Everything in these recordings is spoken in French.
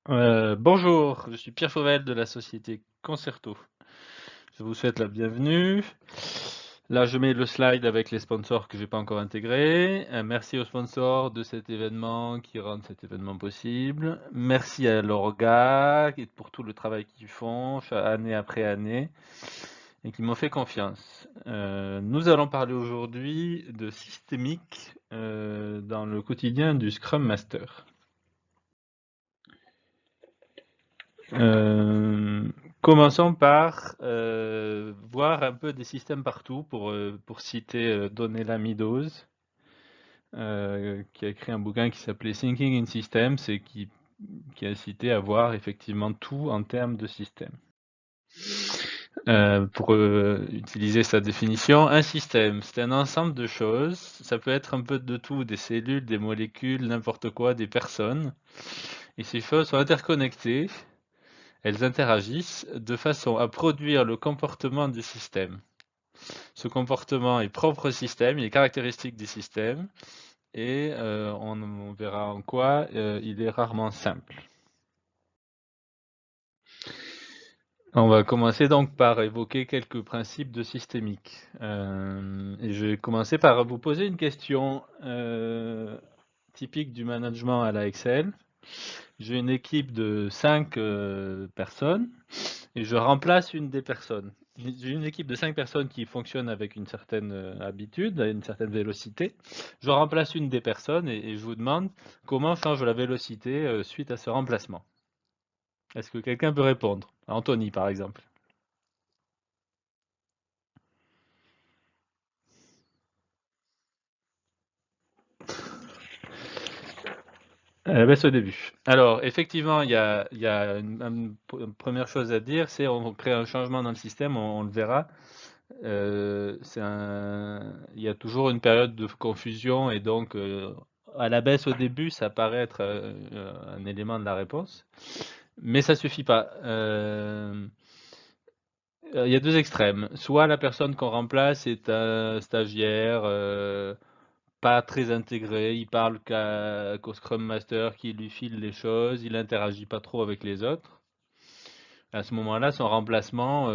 Bonjour, je suis Pierre Fauvel de la société Concerto. Je vous souhaite la bienvenue. Là, je mets le slide avec les sponsors que j'ai pas encore intégrés. Merci aux sponsors de cet événement qui rendent cet événement possible. Merci à l'Orga pour tout le travail qu'ils font année après année et qui m'ont fait confiance. Nous allons parler aujourd'hui de systémique dans le quotidien du Scrum Master. Euh, Commençons par voir un peu des systèmes partout pour citer Donella Meadows, qui a écrit un bouquin qui s'appelait Thinking in Systems et qui a cité à voir effectivement tout en termes de système. Pour utiliser sa définition, un système, c'est un ensemble de choses, ça peut être un peu de tout, des cellules, des molécules, n'importe quoi, des personnes, et ces choses sont interconnectées. Elles interagissent de façon à produire le comportement du système. Ce comportement est propre au système, il est caractéristique du système, et on verra en quoi il est rarement simple. On va commencer donc par évoquer quelques principes de systémique. Et je vais commencer par vous poser une question typique du management à la Excel. J'ai une équipe de 5 personnes et je remplace une des personnes. J'ai une équipe de 5 personnes qui fonctionne avec une certaine habitude, à une certaine vélocité. Je remplace une des personnes et je vous demande comment change la vélocité suite à ce remplacement. Est-ce que quelqu'un peut répondre? Anthony, par exemple. Elle baisse au début. Alors, effectivement, il y a une première chose à dire, c'est on crée un changement dans le système, on le verra. Il y a toujours une période de confusion et donc à la baisse au début, ça paraît être un élément de la réponse, mais ça suffit pas. Il y a deux extrêmes. Soit la personne qu'on remplace est un stagiaire pas très intégré, il parle qu'au Scrum Master qui lui file les choses, il interagit pas trop avec les autres. À ce moment-là, son remplacement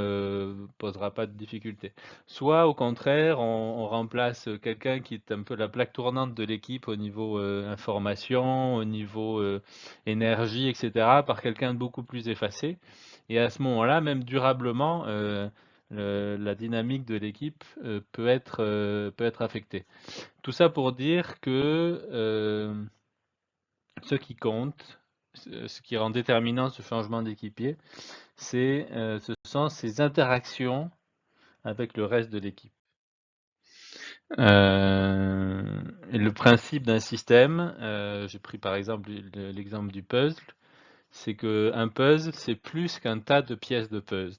posera pas de difficulté. Soit au contraire, on remplace quelqu'un qui est un peu la plaque tournante de l'équipe au niveau information, au niveau énergie, etc., par quelqu'un de beaucoup plus effacé. Et à ce moment-là, même durablement, la dynamique de l'équipe peut être affectée. Tout ça pour dire que ce qui compte, ce qui rend déterminant ce changement d'équipier, ce sont ces interactions avec le reste de l'équipe. Et le principe d'un système, j'ai pris par exemple l'exemple du puzzle, c'est qu'un puzzle, c'est plus qu'un tas de pièces de puzzle.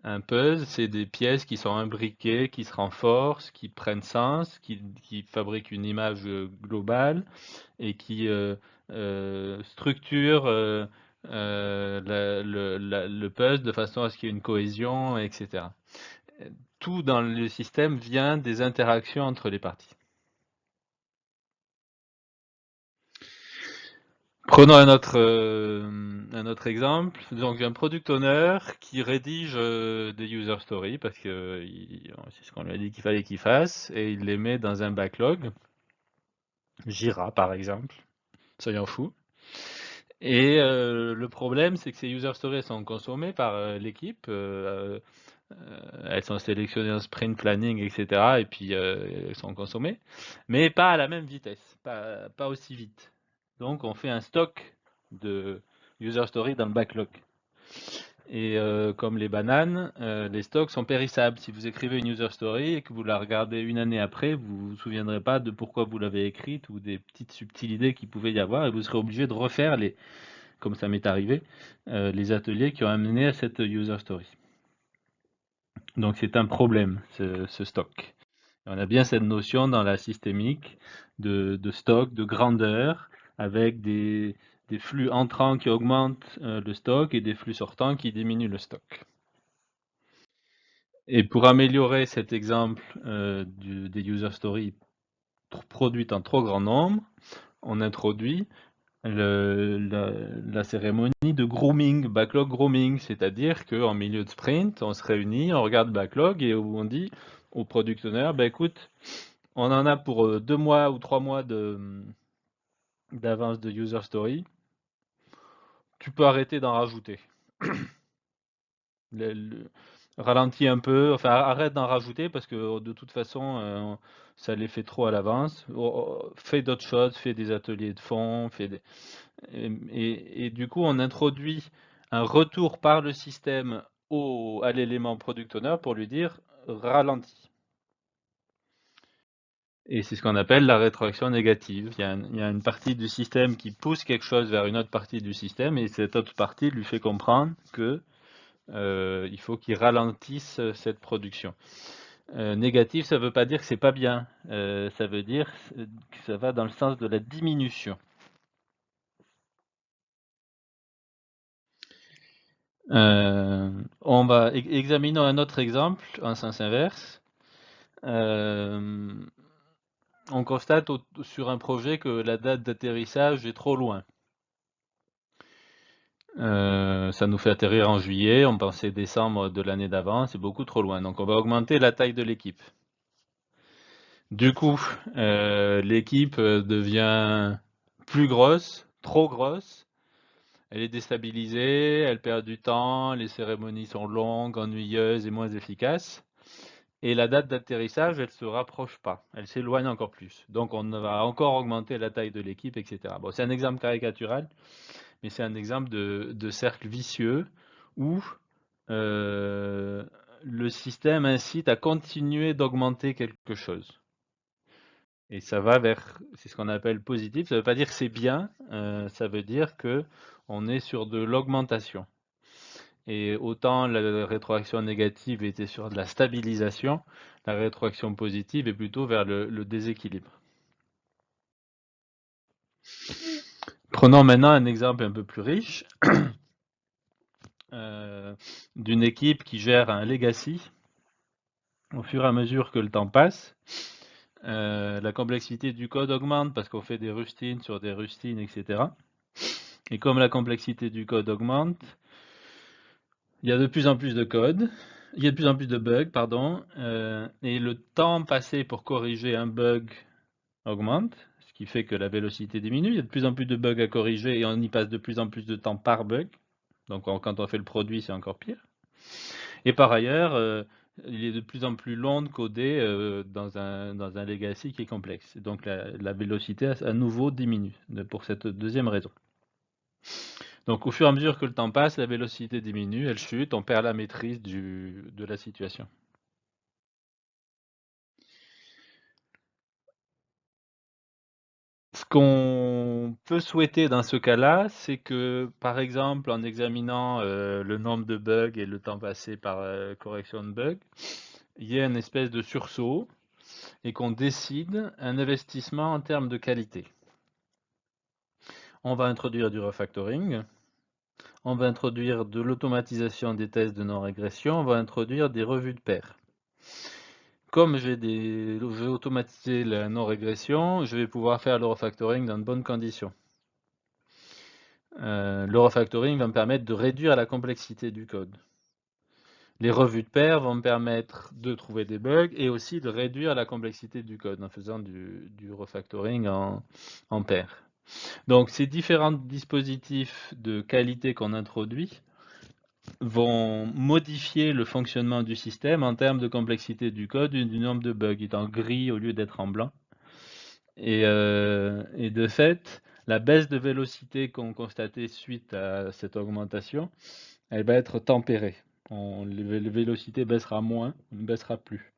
Un puzzle, c'est des pièces qui sont imbriquées, qui se renforcent, qui prennent sens, qui fabriquent une image globale et qui structurent le puzzle de façon à ce qu'il y ait une cohésion, etc. Tout dans le système vient des interactions entre les parties. Prenons un autre exemple. Donc, j'ai un product owner qui rédige des user stories parce que c'est ce qu'on lui a dit qu'il fallait qu'il fasse et il les met dans un backlog. Jira, par exemple. Soyons fous. Et le problème, c'est que ces user stories sont consommées par l'équipe. Elles sont sélectionnées en sprint planning, etc. Et puis elles sont consommées, mais pas à la même vitesse, pas aussi vite. Donc on fait un stock de user stories dans le backlog. Et comme les bananes, les stocks sont périssables. Si vous écrivez une user story et que vous la regardez une année après, vous vous souviendrez pas de pourquoi vous l'avez écrite ou des petites subtilités qu'il pouvait y avoir et vous serez obligé de refaire comme ça m'est arrivé, les ateliers qui ont amené à cette user story. Donc c'est un problème, ce stock. On a bien cette notion dans la systémique de stock, de grandeur, avec des flux entrants qui augmentent le stock et des flux sortants qui diminuent le stock. Et pour améliorer cet exemple des user stories produites en trop grand nombre, on introduit la cérémonie de grooming, backlog grooming, c'est-à-dire qu'en milieu de sprint, on se réunit, on regarde le backlog et on dit au product owner, bah écoute, on en a pour 2 mois ou 3 mois d'avance de user story, tu peux arrêter d'en rajouter. Ralentis un peu, enfin arrête d'en rajouter parce que de toute façon ça les fait trop à l'avance. Fais d'autres choses, fais des ateliers de fond, et du coup on introduit un retour par le système à l'élément product owner pour lui dire ralentis. Et c'est ce qu'on appelle la rétroaction négative. Il y a une partie du système qui pousse quelque chose vers une autre partie du système et cette autre partie lui fait comprendre que il faut qu'il ralentisse cette production. Négatif, ça ne veut pas dire que c'est pas bien. Ça veut dire que ça va dans le sens de la diminution. On va examinons un autre exemple en sens inverse. On constate sur un projet que la date d'atterrissage est trop loin. Ça nous fait atterrir en juillet, on pensait décembre de l'année d'avant, c'est beaucoup trop loin. Donc on va augmenter la taille de l'équipe. Du coup, l'équipe devient plus grosse, trop grosse. Elle est déstabilisée, elle perd du temps, les cérémonies sont longues, ennuyeuses et moins efficaces. Et la date d'atterrissage, elle ne se rapproche pas, elle s'éloigne encore plus. Donc on va encore augmenter la taille de l'équipe, etc. Bon, c'est un exemple caricatural, mais c'est un exemple de cercle vicieux où euh, le système incite à continuer d'augmenter quelque chose. Et ça va vers, c'est ce qu'on appelle positif. Ça ne veut pas dire que c'est bien, ça veut dire que on est sur de l'augmentation. Et autant la rétroaction négative était sur de la stabilisation, la rétroaction positive est plutôt vers le déséquilibre. Prenons maintenant un exemple un peu plus riche d'une équipe qui gère un legacy. Au fur et à mesure que le temps passe, la complexité du code augmente parce qu'on fait des rustines sur des rustines, etc. Et comme la complexité du code augmente, il y a de plus en plus de code, il y a de plus en plus de bugs, pardon, et le temps passé pour corriger un bug augmente, ce qui fait que la vélocité diminue. Il y a de plus en plus de bugs à corriger et on y passe de plus en plus de temps par bug. Donc quand on fait le produit, c'est encore pire. Et par ailleurs, il est de plus en plus long de coder dans un legacy qui est complexe. Donc la vélocité à nouveau diminue pour cette deuxième raison. Donc au fur et à mesure que le temps passe, la vélocité diminue, elle chute, on perd la maîtrise de la situation. Ce qu'on peut souhaiter dans ce cas-là, c'est que, par exemple, en examinant le nombre de bugs et le temps passé par correction de bugs, il y ait une espèce de sursaut et qu'on décide un investissement en termes de qualité. On va introduire du refactoring, on va introduire de l'automatisation des tests de non-régression, on va introduire des revues de pair. Comme je vais automatiser la non-régression, je vais pouvoir faire le refactoring dans de bonnes conditions. Le refactoring va me permettre de réduire la complexité du code. Les revues de pair vont me permettre de trouver des bugs et aussi de réduire la complexité du code en faisant du refactoring en pair. Donc ces différents dispositifs de qualité qu'on introduit vont modifier le fonctionnement du système en termes de complexité du code et du nombre de bugs. Il est en gris au lieu d'être en blanc. Et de fait, la baisse de vélocité qu'on constatait suite à cette augmentation, elle va être tempérée. La vélocité baissera moins, ne baissera plus.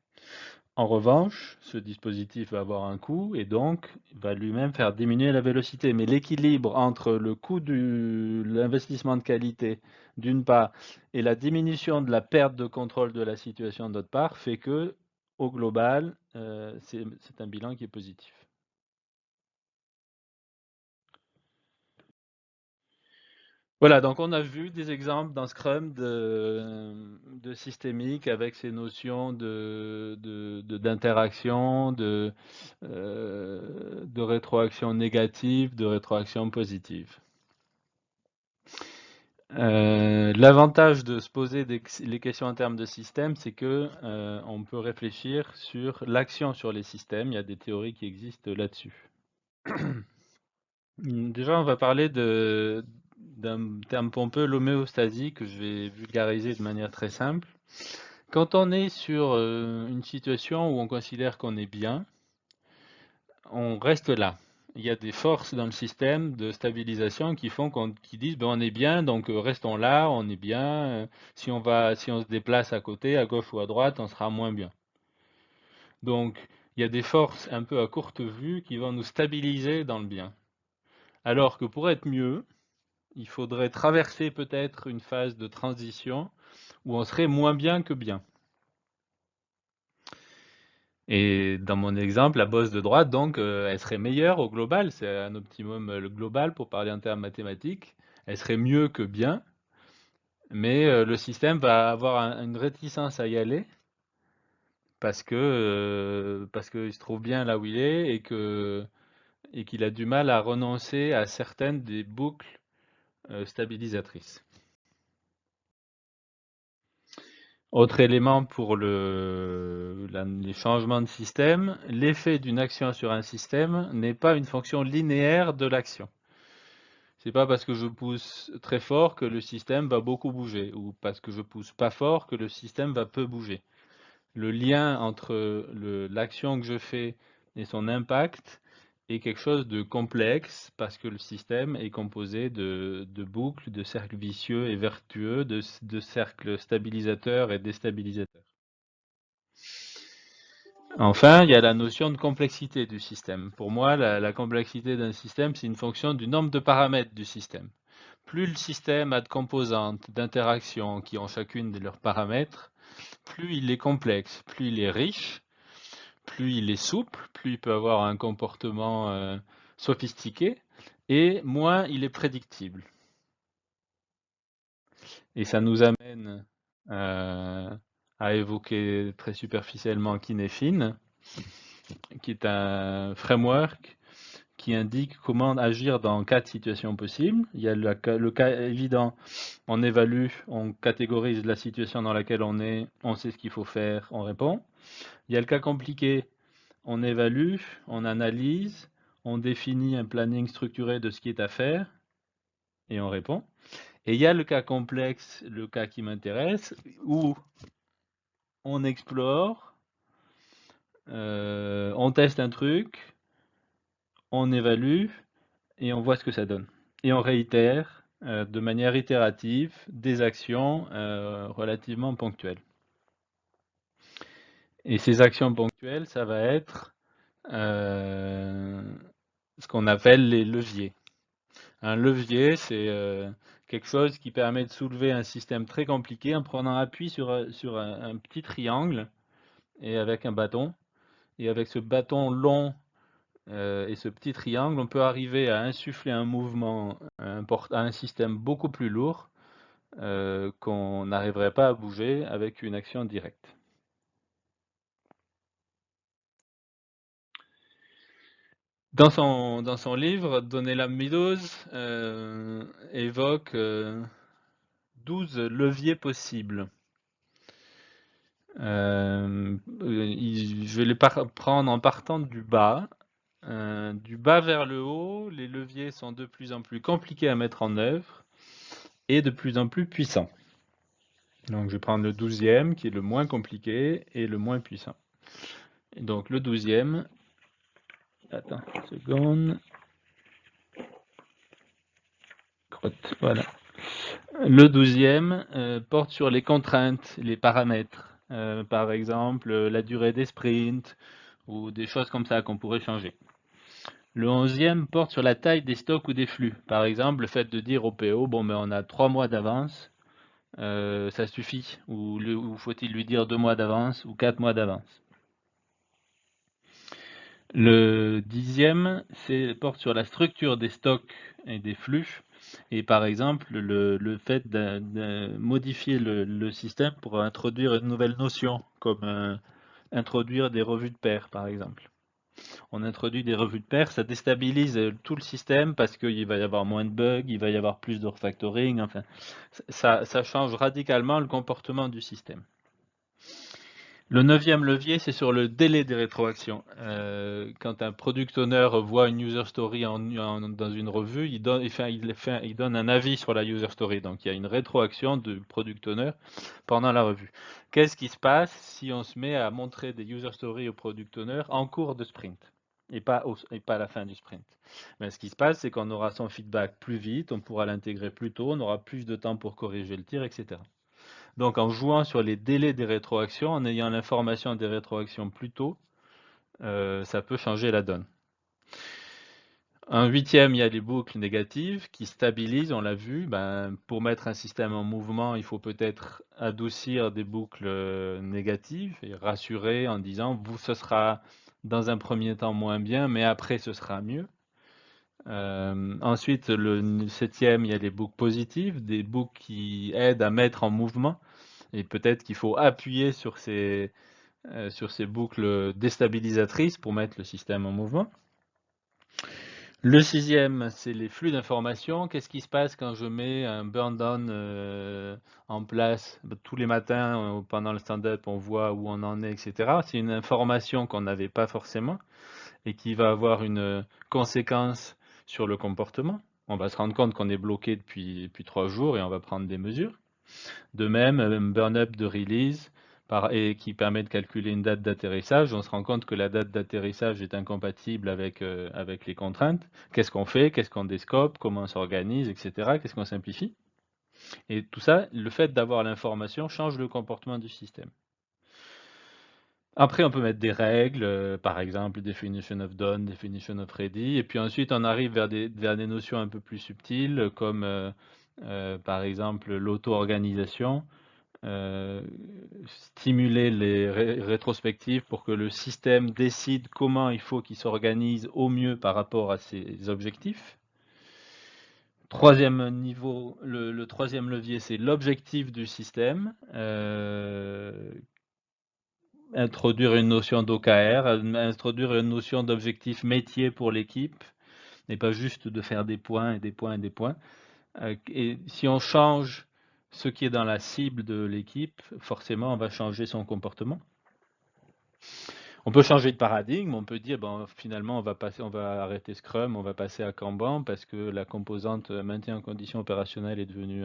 En revanche, ce dispositif va avoir un coût et donc va lui-même faire diminuer la vélocité. Mais l'équilibre entre le coût de l'investissement de qualité d'une part et la diminution de la perte de contrôle de la situation d'autre part fait que, au global, c'est un bilan qui est positif. Voilà, donc on a vu des exemples dans Scrum de systémique avec ces notions d'interaction, de rétroaction négative, de rétroaction positive. L'avantage de se poser les questions en termes de système, c'est que on peut réfléchir sur l'action sur les systèmes. Il y a des théories qui existent là-dessus. Déjà, on va parler d'un terme pompeux, l'homéostasie, que je vais vulgariser de manière très simple. Quand on est sur une situation où on considère qu'on est bien, on reste là. Il y a des forces dans le système de stabilisation qui font qui disent ben, on est bien, donc restons là, on est bien. Si on se déplace à côté, à gauche ou à droite, on sera moins bien. Donc, il y a des forces un peu à courte vue qui vont nous stabiliser dans le bien. Alors que pour être mieux, il faudrait traverser peut-être une phase de transition où on serait moins bien que bien. Et dans mon exemple, la bosse de droite, donc, elle serait meilleure au global, c'est un optimum le global pour parler en termes mathématiques. Elle serait mieux que bien, mais le système va avoir une réticence à y aller parce qu'il se trouve bien là où il est et qu'il a du mal à renoncer à certaines des boucles stabilisatrices. Autre élément pour les changements de système, l'effet d'une action sur un système n'est pas une fonction linéaire de l'action. C'est pas parce que je pousse très fort que le système va beaucoup bouger, ou parce que je pousse pas fort que le système va peu bouger. Le lien entre l'action que je fais et son impact est quelque chose de complexe parce que le système est composé de boucles, de cercles vicieux et vertueux, de cercles stabilisateurs et déstabilisateurs. Enfin, il y a la notion de complexité du système. Pour moi, la complexité d'un système, c'est une fonction du nombre de paramètres du système. Plus le système a de composantes, d'interactions qui ont chacune de leurs paramètres, plus il est complexe, plus il est riche, plus il est souple, plus il peut avoir un comportement sophistiqué, et moins il est prédictible. Et ça nous amène à évoquer très superficiellement Kinefin, qui est un framework qui indique comment agir dans 4 situations possibles. Il y a le cas évident, on évalue, on catégorise la situation dans laquelle on est, on sait ce qu'il faut faire, on répond. Il y a le cas compliqué, on évalue, on analyse, on définit un planning structuré de ce qui est à faire et on répond. Et il y a le cas complexe, le cas qui m'intéresse, où on explore, on teste un truc, on évalue et on voit ce que ça donne. Et on réitère de manière itérative des actions relativement ponctuelles. Et ces actions ponctuelles, ça va être ce qu'on appelle les leviers. Un levier, c'est quelque chose qui permet de soulever un système très compliqué en prenant appui sur un petit triangle et avec un bâton. Et avec ce bâton long et ce petit triangle, on peut arriver à insuffler un mouvement à un système beaucoup plus lourd qu'on n'arriverait pas à bouger avec une action directe. Dans son livre, Donella Meadows évoque 12 leviers possibles. Je vais les prendre en partant du bas. Du bas vers le haut, les leviers sont de plus en plus compliqués à mettre en œuvre et de plus en plus puissants. Donc je vais prendre le 12e qui est le moins compliqué et le moins puissant. Et donc le 12e, attends une seconde. Voilà. Le 12e porte sur les contraintes, les paramètres. Par exemple, la durée des sprints ou des choses comme ça qu'on pourrait changer. Le 11e porte sur la taille des stocks ou des flux. Par exemple, le fait de dire au PO, bon, mais on a 3 mois d'avance, ça suffit. Ou faut-il lui dire 2 mois d'avance ou 4 mois d'avance. Le 10e porte sur la structure des stocks et des flux. Et par exemple, le fait de modifier le système pour introduire une nouvelle notion, comme introduire des revues de paires, par exemple. On introduit des revues de paires, ça déstabilise tout le système parce qu'il va y avoir moins de bugs, il va y avoir plus de refactoring, enfin, ça change radicalement le comportement du système. Le 9e levier, c'est sur le délai des rétroactions. Quand un product owner voit une user story dans une revue, il donne un avis sur la user story. Donc il y a une rétroaction du product owner pendant la revue. Qu'est-ce qui se passe si on se met à montrer des user stories au product owner en cours de sprint et pas à la fin du sprint? Mais ce qui se passe, c'est qu'on aura son feedback plus vite, on pourra l'intégrer plus tôt, on aura plus de temps pour corriger le tir, etc. Donc en jouant sur les délais des rétroactions, en ayant l'information des rétroactions plus tôt, ça peut changer la donne. Un 8e, il y a les boucles négatives qui stabilisent, on l'a vu. Pour mettre un système en mouvement, il faut peut-être adoucir des boucles négatives et rassurer en disant, ce sera dans un premier temps moins bien, mais après ce sera mieux. Ensuite, le 7e, il y a les boucles positives, des boucles qui aident à mettre en mouvement. Et peut-être qu'il faut appuyer sur ces boucles déstabilisatrices pour mettre le système en mouvement. Le 6e, c'est les flux d'informations. Qu'est-ce qui se passe quand je mets un burn down en place? Tous les matins, pendant le stand-up, on voit où on en est, etc. C'est une information qu'on n'avait pas forcément et qui va avoir une conséquence sur le comportement. On va se rendre compte qu'on est bloqué depuis 3 jours et on va prendre des mesures. De même, un burn-up de release et qui permet de calculer une date d'atterrissage. On se rend compte que la date d'atterrissage est incompatible avec les contraintes. Qu'est-ce qu'on fait? Qu'est-ce qu'on déscope? Comment on s'organise, etc. Qu'est-ce qu'on simplifie? Et tout ça, le fait d'avoir l'information change le comportement du système. Après, on peut mettre des règles, par exemple definition of done, definition of ready, et puis ensuite on arrive vers des notions un peu plus subtiles, comme par exemple l'auto-organisation. Stimuler les rétrospectives pour que le système décide comment il faut qu'il s'organise au mieux par rapport à ses objectifs. Troisième niveau, le troisième levier, c'est l'objectif du système. Introduire une notion d'OKR, introduire une notion d'objectif métier pour l'équipe, n'est pas juste de faire des points et des points et des points. Et si on change ce qui est dans la cible de l'équipe, forcément, on va changer son comportement. On peut changer de paradigme, on peut dire finalement on va arrêter Scrum, on va passer à Kanban parce que la composante maintien en condition opérationnelle est devenue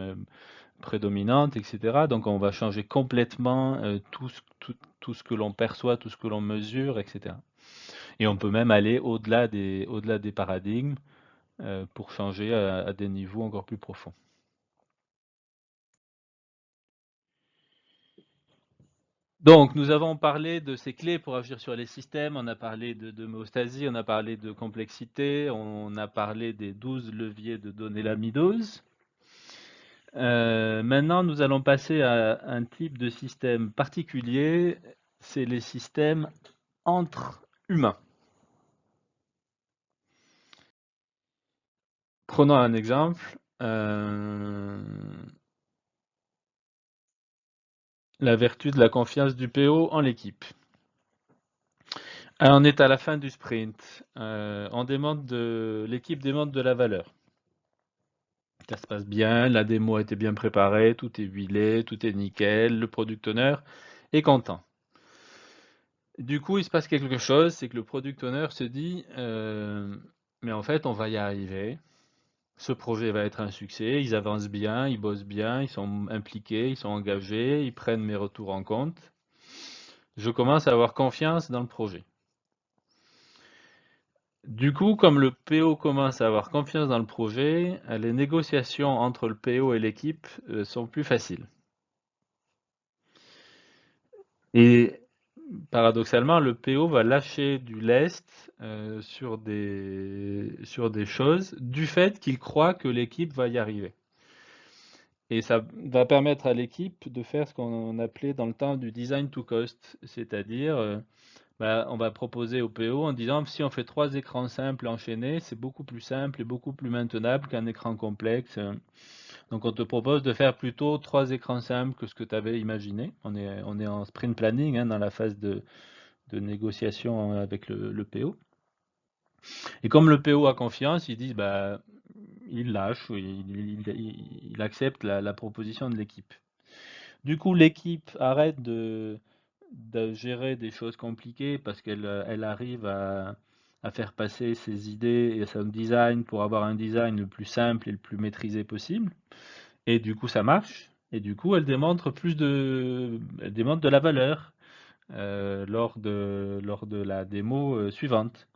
prédominante, etc. Donc on va changer complètement tout ce que l'on perçoit, tout ce que l'on mesure, etc. Et on peut même aller au-delà des paradigmes pour changer à des niveaux encore plus profonds. Donc, nous avons parlé de ces clés pour agir sur les systèmes, on a parlé d'homéostasie, on a parlé de complexité, on a parlé des 12 leviers de données l'amidose. Maintenant, nous allons passer à un type de système particulier, c'est les systèmes entre humains. Prenons un exemple. La vertu de la confiance du PO en l'équipe. On est à la fin du sprint. L'équipe demande de la valeur. Ça se passe bien, la démo a été bien préparée, tout est huilé, tout est nickel, le product owner est content. Du coup, il se passe quelque chose, c'est que le product owner se dit mais en fait, on va y arriver. Ce projet va être un succès, ils avancent bien, ils bossent bien, ils sont impliqués, ils sont engagés, ils prennent mes retours en compte. Je commence à avoir confiance dans le projet. Du coup, comme le PO commence à avoir confiance dans le projet, les négociations entre le PO et l'équipe sont plus faciles. Et paradoxalement, le PO va lâcher du lest sur des choses du fait qu'il croit que l'équipe va y arriver. Et ça va permettre à l'équipe de faire ce qu'on appelait dans le temps du design to cost, c'est-à-dire bah, on va proposer au PO en disant si on fait 3 écrans simples enchaînés, c'est beaucoup plus simple et beaucoup plus maintenable qu'un écran complexe. Donc on te propose de faire plutôt 3 écrans simples que ce que tu avais imaginé. On est en sprint planning, hein, dans la phase de négociation avec le PO. Et comme le PO a confiance, ils disent bah il lâche, il accepte la proposition de l'équipe. Du coup, l'équipe arrête de gérer des choses compliquées parce qu'elle elle arrive à faire passer ses idées et son design pour avoir un design le plus simple et le plus maîtrisé possible. Et du coup, ça marche. Et du coup, elle démontre elle démontre de la valeur lors de la démo suivante.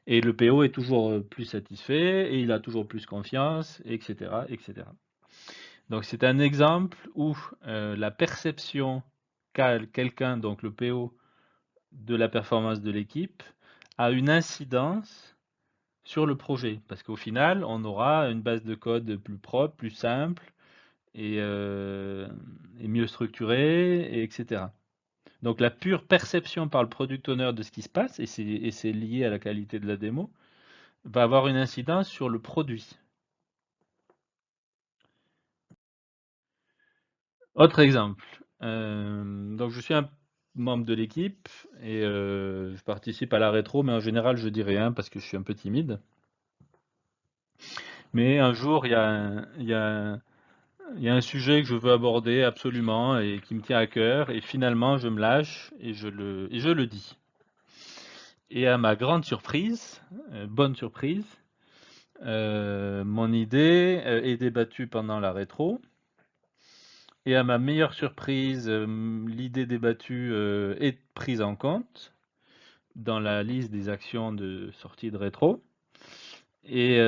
Et le PO est toujours plus satisfait et il a toujours plus confiance, etc., etc. Donc c'est un exemple où la perception qu'a quelqu'un, donc le PO, de la performance de l'équipe a une incidence sur le projet. Parce qu'au final, on aura une base de code plus propre, plus simple et mieux structurée, etc. Donc la pure perception par le product owner de ce qui se passe, et c'est lié à la qualité de la démo, va avoir une incidence sur le produit. Autre exemple. Donc je suis un membre de l'équipe et je participe à la rétro, mais en général je dis rien parce que je suis un peu timide. Mais un jour, il y a un sujet que je veux aborder absolument et qui me tient à cœur, et finalement je me lâche et je le dis. Et à ma grande surprise, bonne surprise, mon idée est débattue pendant la rétro. Et à ma meilleure surprise, l'idée débattue est prise en compte dans la liste des actions de sortie de rétro. Et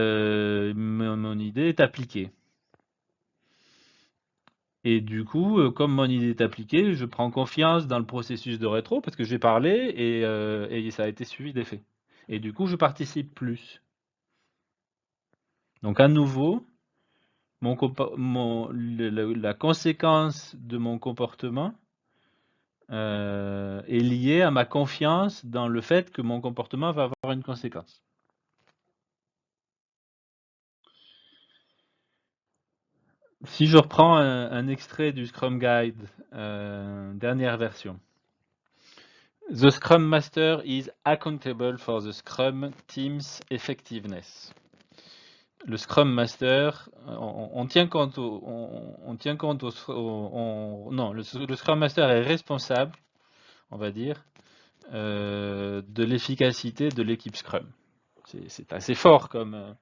mon idée est appliquée. Et du coup, comme mon idée est appliquée, je prends confiance dans le processus de rétro parce que j'ai parlé et ça a été suivi d'effet. Et du coup, je participe plus. Donc à nouveau, la conséquence de mon comportement est liée à ma confiance dans le fait que mon comportement va avoir une conséquence. Si je reprends un extrait du Scrum Guide, dernière version. The Scrum Master is accountable for the Scrum team's effectiveness. Le Scrum Master, on tient compte non, le Scrum Master est responsable, on va dire, de l'efficacité de l'équipe Scrum. C'est assez fort comme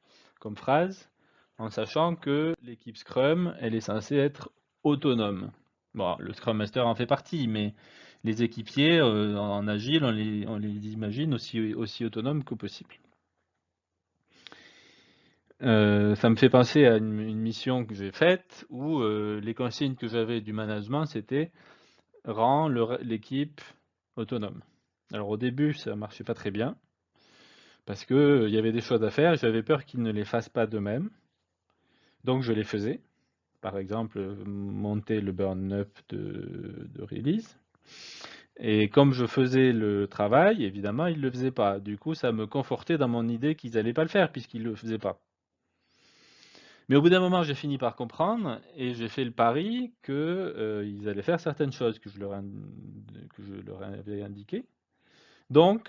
phrase, en sachant que l'équipe Scrum, elle est censée être autonome. Bon, le Scrum Master en fait partie, mais les équipiers en agile, on les imagine aussi autonomes que possible. Ça me fait penser à une mission que j'ai faite où les consignes que j'avais du management, c'était rend l'équipe autonome. Alors au début, ça marchait pas très bien parce que il y avait des choses à faire et j'avais peur qu'ils ne les fassent pas d'eux-mêmes. Donc je les faisais. Par exemple, monter le burn-up de release. Et comme je faisais le travail, évidemment, ils ne le faisaient pas. Du coup, ça me confortait dans mon idée qu'ils n'allaient pas le faire puisqu'ils ne le faisaient pas. Mais au bout d'un moment, j'ai fini par comprendre et j'ai fait le pari qu'ils allaient faire certaines choses que je leur avais indiquées. Donc,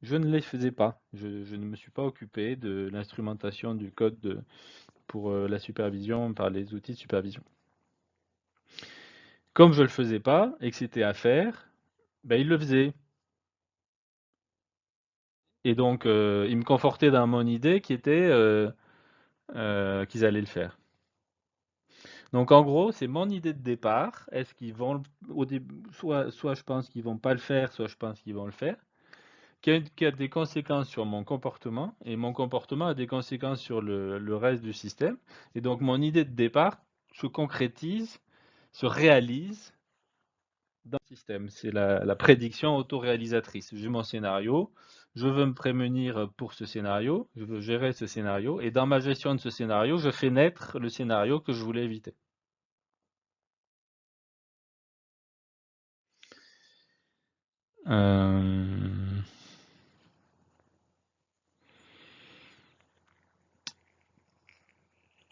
je ne les faisais pas. Je ne me suis pas occupé de l'instrumentation du code pour la supervision par les outils de supervision. Comme je ne le faisais pas et que c'était à faire, ben, ils le faisaient. Et donc, ils me confortaient dans mon idée qui était qu'ils allaient le faire. Donc en gros, c'est mon idée de départ. Est-ce qu'ils vont au début, soit je pense qu'ils vont pas le faire, soit je pense qu'ils vont le faire, qui a des conséquences sur mon comportement, et mon comportement a des conséquences sur le reste du système. Et donc mon idée de départ se concrétise, se réalise dans le système. C'est la prédiction autoréalisatrice. J'ai mon scénario, je veux me prémunir pour ce scénario, je veux gérer ce scénario, et dans ma gestion de ce scénario, je fais naître le scénario que je voulais éviter.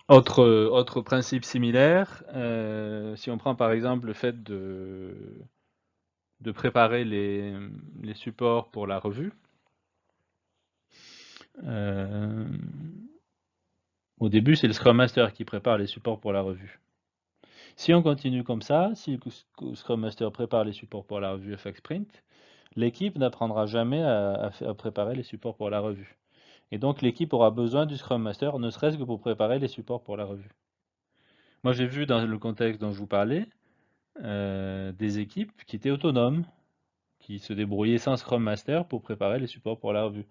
Autre principe similaire, si on prend par exemple le fait de préparer les supports pour la revue. Au début, c'est le Scrum Master qui prépare les supports pour la revue. Si on continue comme ça, si le Scrum Master prépare les supports pour la revue FX Sprint, l'équipe n'apprendra jamais à préparer les supports pour la revue. Et donc l'équipe aura besoin du Scrum Master, ne serait-ce que pour préparer les supports pour la revue. Moi j'ai vu dans le contexte dont je vous parlais, des équipes qui étaient autonomes, qui se débrouillaient sans Scrum Master pour préparer les supports pour la revue.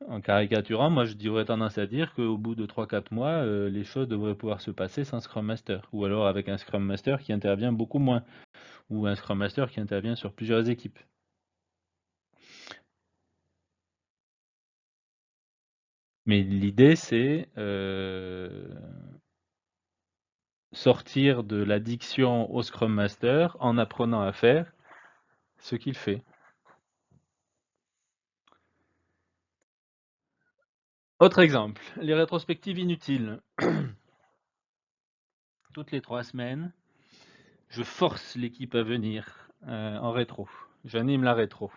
En caricaturant, moi j'aurais tendance à dire qu'au bout de 3-4 mois, les choses devraient pouvoir se passer sans Scrum Master, ou alors avec un Scrum Master qui intervient beaucoup moins, ou un Scrum Master qui intervient sur plusieurs équipes. Mais l'idée c'est sortir de l'addiction au Scrum Master en apprenant à faire ce qu'il fait. Autre exemple, les rétrospectives inutiles. Toutes les 3 semaines, je force l'équipe à venir en rétro. J'anime la rétro.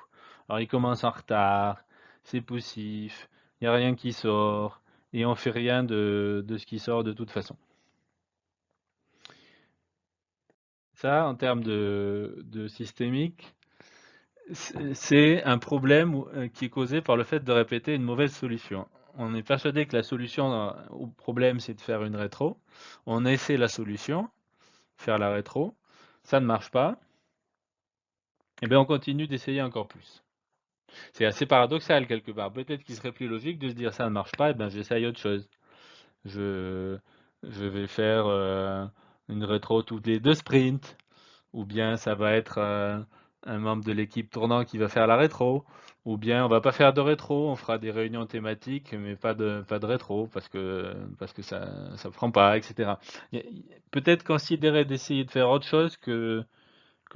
Alors ils commencent en retard, c'est poussif, il n'y a rien qui sort, et on fait rien de ce qui sort de toute façon. Ça, en termes de systémique, c'est un problème qui est causé par le fait de répéter une mauvaise solution. On est persuadé que la solution au problème, c'est de faire une rétro. On essaie la solution, faire la rétro, ça ne marche pas, et bien on continue d'essayer encore plus. C'est assez paradoxal quelque part. Peut-être qu'il serait plus logique de se dire ça ne marche pas, et ben j'essaye autre chose. Je, je vais faire une rétro toutes les 2 sprints, ou bien ça va être un membre de l'équipe tournant qui va faire la rétro, ou bien on va pas faire de rétro, on fera des réunions thématiques, mais pas de rétro parce que ça prend pas, etc. Peut-être considérer d'essayer de faire autre chose que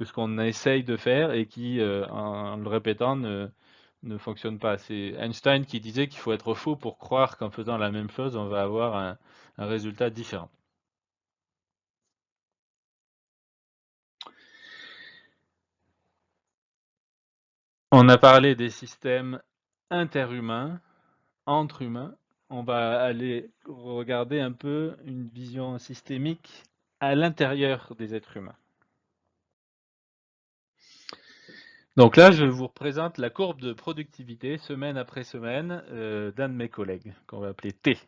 ce qu'on essaye de faire et qui, en le répétant, ne fonctionne pas. C'est Einstein qui disait qu'il faut être fou pour croire qu'en faisant la même chose, on va avoir un résultat différent. On a parlé des systèmes interhumains, entre humains. On va aller regarder un peu une vision systémique à l'intérieur des êtres humains. Donc là, je vous représente la courbe de productivité semaine après semaine d'un de mes collègues, qu'on va appeler T.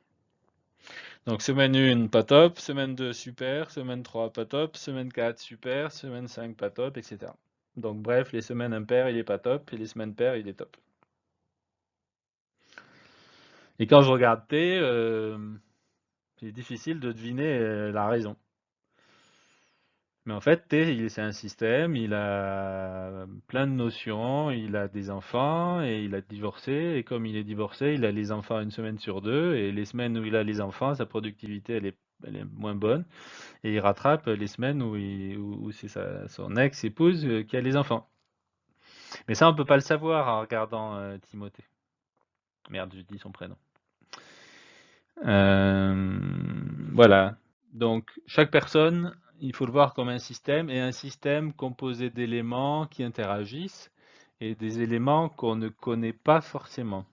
Donc semaine 1, pas top, semaine 2, super, semaine 3, pas top, semaine 4, super, semaine 5, pas top, etc. Donc bref, les semaines impaires, il est pas top, et les semaines paires, il est top. Et quand je regarde T, c'est difficile de deviner la raison. Mais en fait, T, c'est un système, il a plein de notions, il a des enfants et il a divorcé. Et comme il est divorcé, il a les enfants une semaine sur deux. Et les semaines où il a les enfants, sa productivité, elle est moins bonne. Et il rattrape les semaines où c'est son ex-épouse qui a les enfants. Mais ça, on peut pas le savoir en regardant Timothée. Merde, je dis son prénom. Voilà. Donc, chaque personne, il faut le voir comme un système, et un système composé d'éléments qui interagissent et des éléments qu'on ne connaît pas forcément.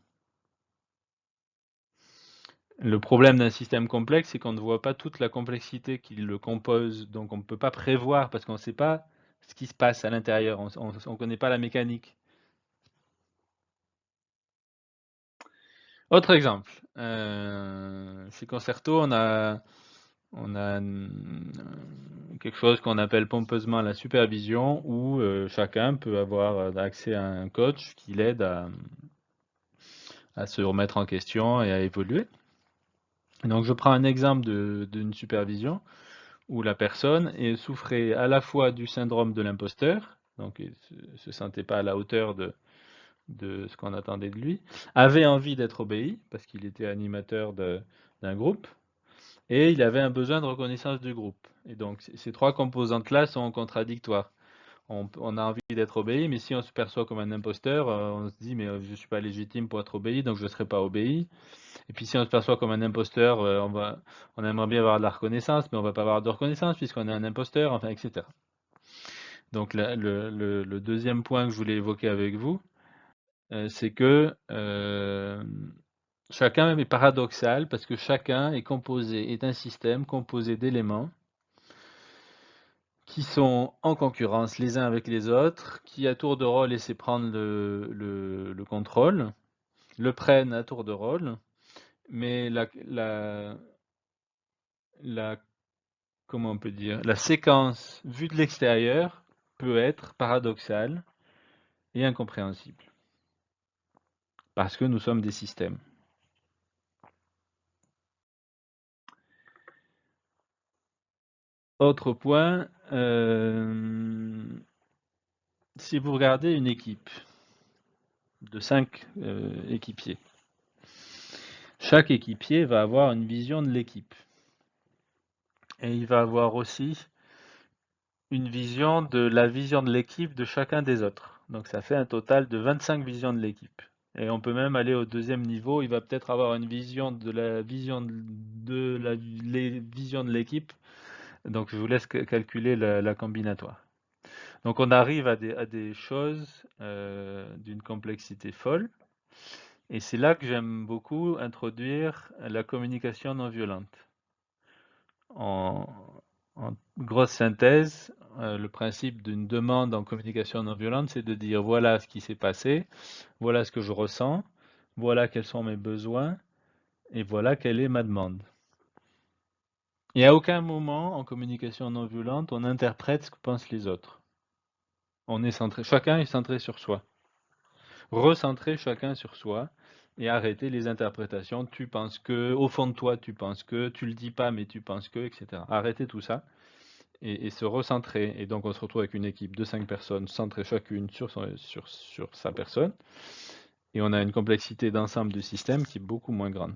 Le problème d'un système complexe, c'est qu'on ne voit pas toute la complexité qui le compose, donc on ne peut pas prévoir parce qu'on ne sait pas ce qui se passe à l'intérieur, on ne connaît pas la mécanique. Autre exemple, chez Concerto, on a quelque chose qu'on appelle pompeusement la supervision, où chacun peut avoir accès à un coach qui l'aide à se remettre en question et à évoluer. Donc je prends un exemple d'une supervision où la personne souffrait à la fois du syndrome de l'imposteur, donc il ne se sentait pas à la hauteur de ce qu'on attendait de lui, avait envie d'être obéi, parce qu'il était animateur d'un groupe, et il avait un besoin de reconnaissance du groupe. Et donc ces trois composantes-là sont contradictoires. on a envie d'être obéi, mais si on se perçoit comme un imposteur, on se dit mais je ne suis pas légitime pour être obéi, donc je ne serai pas obéi. Et puis si on se perçoit comme un imposteur, on aimerait bien avoir de la reconnaissance, mais on ne va pas avoir de reconnaissance puisqu'on est un imposteur, enfin, etc. Donc le deuxième point que je voulais évoquer avec vous, c'est que chacun est paradoxal parce que chacun est un système composé d'éléments qui sont en concurrence les uns avec les autres, qui à tour de rôle essaient de prendre le contrôle, le prennent à tour de rôle, mais comment on peut dire, la séquence vue de l'extérieur peut être paradoxale et incompréhensible, parce que nous sommes des systèmes. Autre point, si vous regardez une équipe de 5 équipiers, chaque équipier va avoir une vision de l'équipe. Et il va avoir aussi une vision de la vision de l'équipe de chacun des autres. Donc ça fait un total de 25 visions de l'équipe. Et on peut même aller au deuxième niveau, il va peut-être avoir une vision de la vision de les visions de l'équipe. Donc je vous laisse calculer la combinatoire. Donc on arrive à des choses d'une complexité folle. Et c'est là que j'aime beaucoup introduire la communication non violente. En grosse synthèse, le principe d'une demande en communication non violente, c'est de dire voilà ce qui s'est passé, voilà ce que je ressens, voilà quels sont mes besoins, et voilà quelle est ma demande. Et à aucun moment en communication non violente, on interprète ce que pensent les autres. On est centré, chacun est centré sur soi. Recentrer chacun sur soi et arrêter les interprétations. Tu penses que, au fond de toi, tu penses que, tu le dis pas, mais tu penses que, etc. Arrêter tout ça et se recentrer. Et donc, on se retrouve avec une équipe de 5 personnes centrées chacune sur sa personne. Et on a une complexité d'ensemble du système qui est beaucoup moins grande.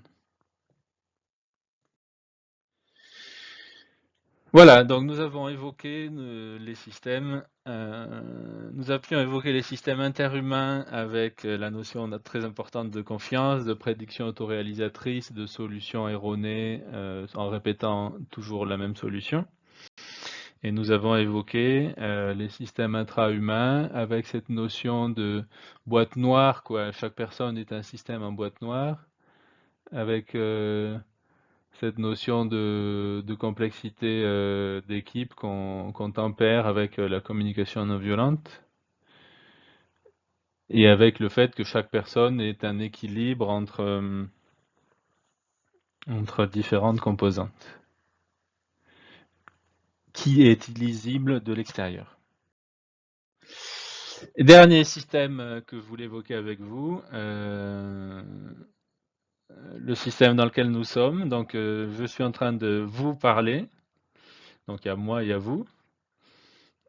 Voilà, donc nous avons évoqué les systèmes, nous avions évoqué les systèmes interhumains avec la notion très importante de confiance, de prédiction autoréalisatrice, de solution erronée, en répétant toujours la même solution. Et nous avons évoqué les systèmes intra-humains avec cette notion de boîte noire, quoi. Chaque personne est un système en boîte noire, avec cette notion de complexité d'équipe qu'on tempère avec la communication non violente et avec le fait que chaque personne est un équilibre entre différentes composantes qui est lisible de l'extérieur. Dernier système que je voulais évoquer avec vous, le système dans lequel nous sommes. Donc je suis en train de vous parler, donc il y a moi, il y a vous.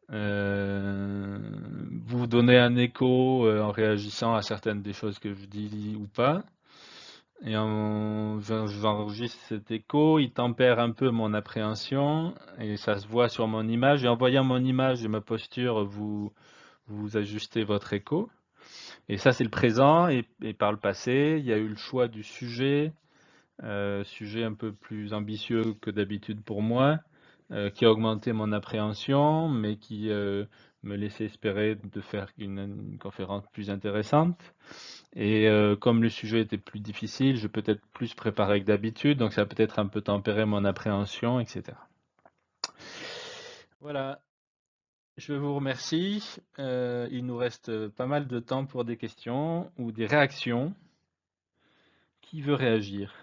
Vous donnez un écho en réagissant à certaines des choses que je dis ou pas. Et j'enregistre cet écho, il tempère un peu mon appréhension et ça se voit sur mon image. Et en voyant mon image et ma posture, vous ajustez votre écho. Et ça, c'est le présent. Et par le passé, il y a eu le choix du sujet, sujet un peu plus ambitieux que d'habitude pour moi, qui a augmenté mon appréhension, mais qui me laissait espérer de faire une conférence plus intéressante. Et comme le sujet était plus difficile, je peux être plus préparé que d'habitude, donc ça a peut-être un peu tempéré mon appréhension, etc. Voilà, je vous remercie. Il nous reste pas mal de temps pour des questions ou des réactions. Qui veut réagir ?